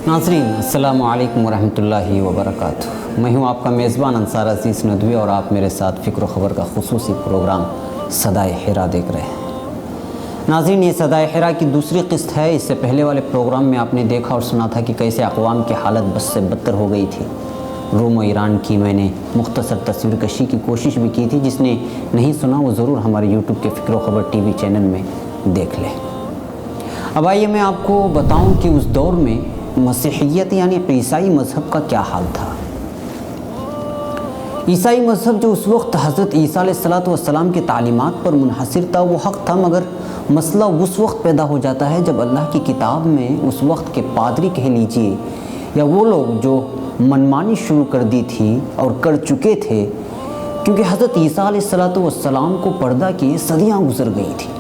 नाज़रीन अस्सलामु अलैकुम वरहमतुल्लाहि वबरकातुहू। मैं हूँ आपका मेज़बान अंसार अज़ीज़ नदवी और आप मेरे साथ फ़िक्र ख़बर का ख़ुसूसी प्रोग्राम सदाए हिरा देख रहे हैं। नाज़रीन, ये सदाए हिरा की दूसरी क़िस्त है। इससे पहले वाले प्रोग्राम में आपने देखा और सुना था कि कैसे अक़वाम की हालत बस से बदतर हो गई थी। रोम और ईरान की मैंने मुख्तसर तस्वीर कशी की कोशिश भी की थी। जिसने नहीं सुना वो ज़रूर हमारे यूट्यूब के फ़िक्र ख़बर टीवी चैनल में देख लें। अब आइए मैं आपको बताऊँ कि उस दौर में मसीहियत यानी ईसाई मज़हब का क्या हाल था। ईसाई मज़हब जो उस वक्त हज़रत ईसा अलैहिस्सलाम की तालीमात पर मुनहसर था वो हक़ था, मगर मसला उस वक्त पैदा हो जाता है जब अल्लाह की किताब में उस वक्त के पादरी कह लीजिए या वो लोग जो मनमानी शुरू कर दी थी और कर चुके थे, क्योंकि हज़रत ईसा अलैहिस्सलाम को पर्दा किए सदियाँ गुजर गई थी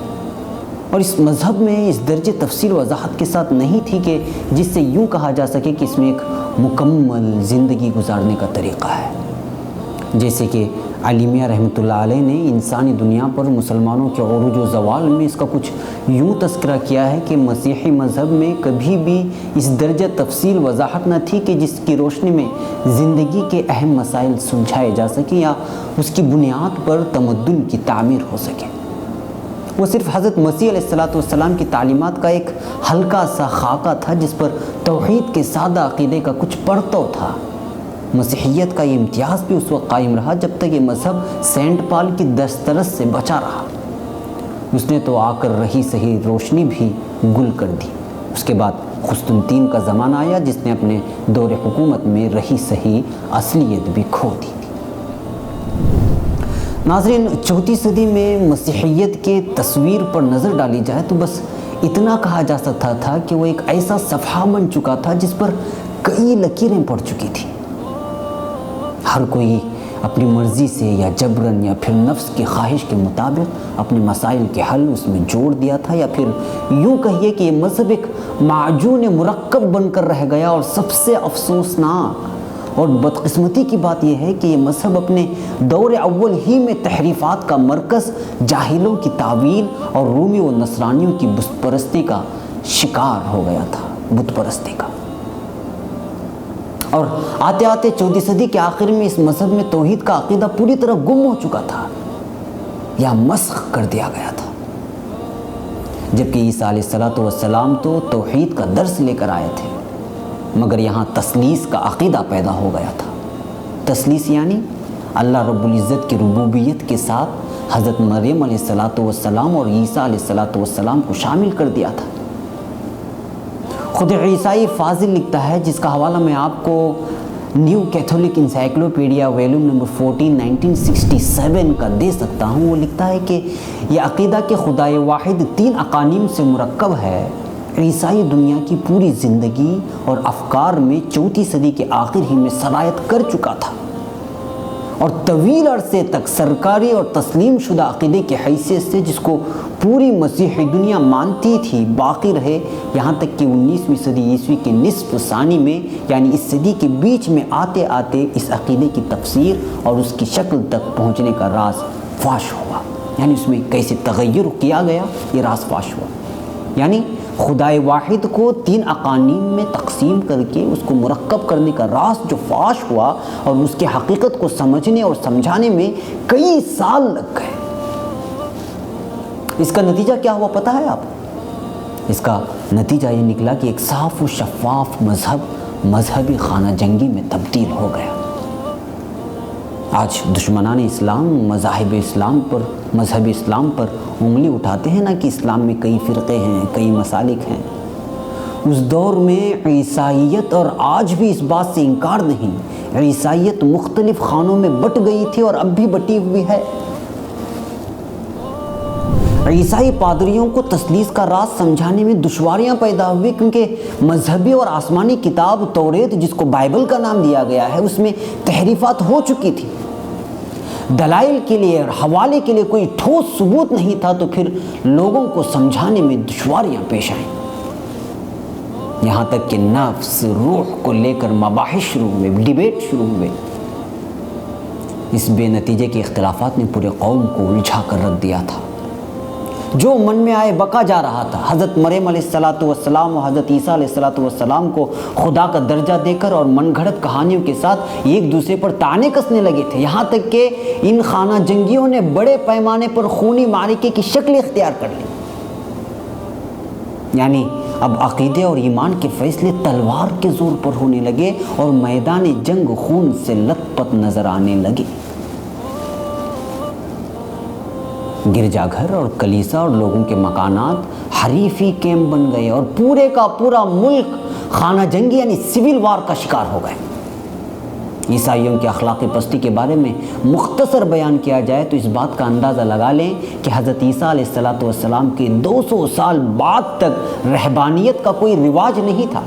और इस मज़हब में इस दर्जे तफसील वजाहत के साथ नहीं थी कि जिससे यूँ कहा जा सके कि इसमें एक मुकम्मल ज़िंदगी गुजारने का तरीक़ा है। जैसे कि अली मियां रहमतुल्लाह अलैह ने इंसानी दुनिया पर मुसलमानों के उरूज व ज़वाल में इसका कुछ यूँ तस्करा किया है कि मसीही मज़हब में कभी भी इस दर्जा तफसील वजाहत न थी कि जिसकी रोशनी में ज़िंदगी के अहम मसाइल सुलझाए जा सकें या उसकी बुनियाद पर तमद्दुन की तामीर हो सके। वो सिर्फ हज़रत मसीह अलैहिस्सलाम की तालीमात का एक हल्का सा खाका था जिस पर तौहीद के सादा अक़ीदे का कुछ परतव था। मसीहियत का ये इम्तियाज़ भी उस वक्त कायम रहा जब तक ये मज़हब सेंट पॉल की दस्तरस से बचा रहा। उसने तो आकर रही सही रोशनी भी गुल कर दी। उसके बाद कुस्तुनतीन का ज़माना आया जिसने अपने दौर हुकूमत में रही सही असलियत भी खो दी। नाज़रीन, चौथी सदी में मसीहियत के तस्वीर पर नज़र डाली जाए तो बस इतना कहा जा सकता था कि वो एक ऐसा सफ़हा बन चुका था जिस पर कई लकीरें पड़ चुकी थी। हर कोई अपनी मर्ज़ी से या जबरन या फिर नफ्स की ख्वाहिश के मुताबिक अपने मसाइल के हल उसमें जोड़ दिया था, या फिर यूँ कहिए कि ये मज़हब एक माजून मुरक्कब बनकर रह गया। और सबसे अफसोसनाक और बदकिस्मती की बात यह है कि ये मज़हब अपने दौर अव्वल ही में तहरीफ़ात का मरकज़, जाहिलों की तावील और रूमी व नसरानियों की बुत परस्ती का शिकार हो गया था, बुत परस्ती का। और आते आते चौथी सदी के आखिर में इस मज़हब में तौहीद का अक़ीदा पूरी तरह गुम हो चुका था या मस्ख़ कर दिया गया था। जबकि ईसा अलैहिस्सलाम तो तौहीद का दर्स लेकर आए थे, मगर यहाँ तस्लीस का अक़ीदा पैदा हो गया था। तस्लीस यानी अल्लाह रब्बुल इज़्ज़त की रुबूबियत के साथ हज़रत मरियम अलैहिस्सलाम और ईसा अलैहिस्सलाम को शामिल कर दिया था। खुद ईसाई फाजिल लिखता है, जिसका हवाला मैं आपको new Catholic encyclopedia volume number 14 1967 का दे सकता हूँ। वो लिखता है कि यह अक़ीदा के खुदाए वाहिद 3 अकानीम से मुरक्कब है। ईसाई दुनिया की पूरी ज़िंदगी और अफ़कार में चौथी सदी के आखिर ही में सरायत कर चुका था और तवील अरसे तक सरकारी और तस्लीम शुदा अक़ीदे की हैसियत से जिसको पूरी मसीही दुनिया मानती थी बाकी रहे, यहाँ तक कि 19वीं सदी ईस्वी के निस्फ़ सानी में यानी इस सदी के बीच में आते आते इस अक़ीदे की तफसीर और उसकी शक्ल तक पहुँचने का राज फाश हुआ। यानी उसमें कैसे तग़य्युर किया गया, ये राज फाश हुआ। यानी खुदाए वाहिद को 3 अकानीम में तकसीम करके उसको मुरक्कब करने का राज जो फाश हुआ और उसके हकीकत को समझने और समझाने में कई साल लग गए। इसका नतीजा क्या हुआ पता है आप? इसका नतीजा ये निकला कि एक साफ़ व शफ़ाफ़ मज़हब मजहबी खाना जंगी में तब्दील हो गया। आज दुश्मनान इस्लाम मज़ाहिब इस्लाम पर उंगली उठाते हैं ना कि इस्लाम में कई फ़िरक़े हैं, कई मसालिक हैं। उस दौर में ईसाइयत, और आज भी इस बात से इनकार नहीं, ईसाइयत मुख्तलिफ़ खानों में बट गई थी और अब भी बटी हुई है। عیسائی پادریوں کو تثلیث کا راز سمجھانے میں دشواریاں پیدا ہوئی، کیونکہ مذہبی اور آسمانی کتاب توریت، جس کو بائبل کا نام دیا گیا ہے، اس میں تحریفات ہو چکی تھی۔ دلائل کے لیے اور حوالے کے لیے کوئی ٹھوس ثبوت نہیں تھا، تو پھر لوگوں کو سمجھانے میں دشواریاں پیش آئیں، یہاں تک کہ نفس روح کو لے کر مباحث شروع ہوئے، ڈیبیٹ شروع ہوئے۔ اس بے نتیجے کے اختلافات نے پورے قوم کو الجھا کر رکھ دیا تھا۔ جو من میں آئے بکا جا رہا تھا۔ حضرت مریم علیہ السلام و حضرت عیسیٰ علیہ السلام کو خدا کا درجہ دے کر اور من گھڑت کہانیوں کے ساتھ ایک دوسرے پر طعنے کسنے لگے تھے، یہاں تک کہ ان خانہ جنگیوں نے بڑے پیمانے پر خونی معرکے کی شکل اختیار کر لی۔ یعنی اب عقیدے اور ایمان کے فیصلے تلوار کے زور پر ہونے لگے اور میدان جنگ خون سے لت پت نظر آنے لگے۔ گرجا گھر اور کلیسا اور لوگوں کے مکانات حریفی کیمپ بن گئے اور پورے کا پورا ملک خانہ جنگی یعنی سول وار کا شکار ہو گئے۔ عیسائیوں کی اخلاقی پستی کے بارے میں مختصر بیان کیا جائے تو اس بات کا اندازہ لگا لیں کہ حضرت عیسیٰ علیہ السلام کے 200 سال بعد تک رہبانیت کا کوئی رواج نہیں تھا،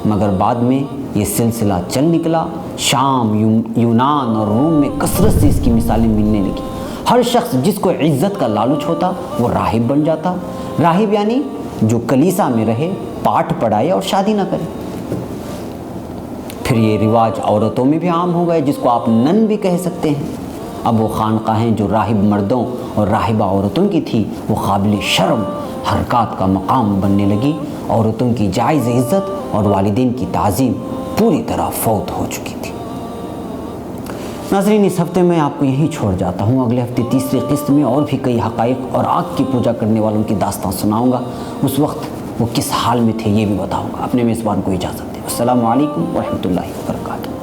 مگر بعد میں یہ سلسلہ چل نکلا۔ شام، یونان اور روم میں کثرت سے اس کی مثالیں ملنے لگی۔ ہر شخص جس کو عزت کا لالچ ہوتا وہ راہب بن جاتا۔ راہب یعنی جو کلیسا میں رہے، پاٹھ پڑھائے اور شادی نہ کرے۔ پھر یہ رواج عورتوں میں بھی عام ہو گئے، جس کو آپ نن بھی کہہ سکتے ہیں۔ اب وہ خانقاہیں جو راہب مردوں اور راہبہ عورتوں کی تھی، وہ قابل شرم حرکات کا مقام بننے لگی۔ عورتوں کی جائز عزت اور والدین کی تعظیم پوری طرح فوت ہو چکی تھی۔ ناظرین، اس ہفتے میں آپ کو یہیں چھوڑ جاتا ہوں۔ اگلے ہفتے تیسری قسط میں اور بھی کئی حقائق اور آگ کی پوجا کرنے والوں کی داستان سناؤں گا۔ اس وقت وہ کس حال میں تھے یہ بھی بتاؤں گا۔ اپنے میزبان کو اجازت دیں۔ السلام علیکم ورحمۃ اللہ وبرکاتہ۔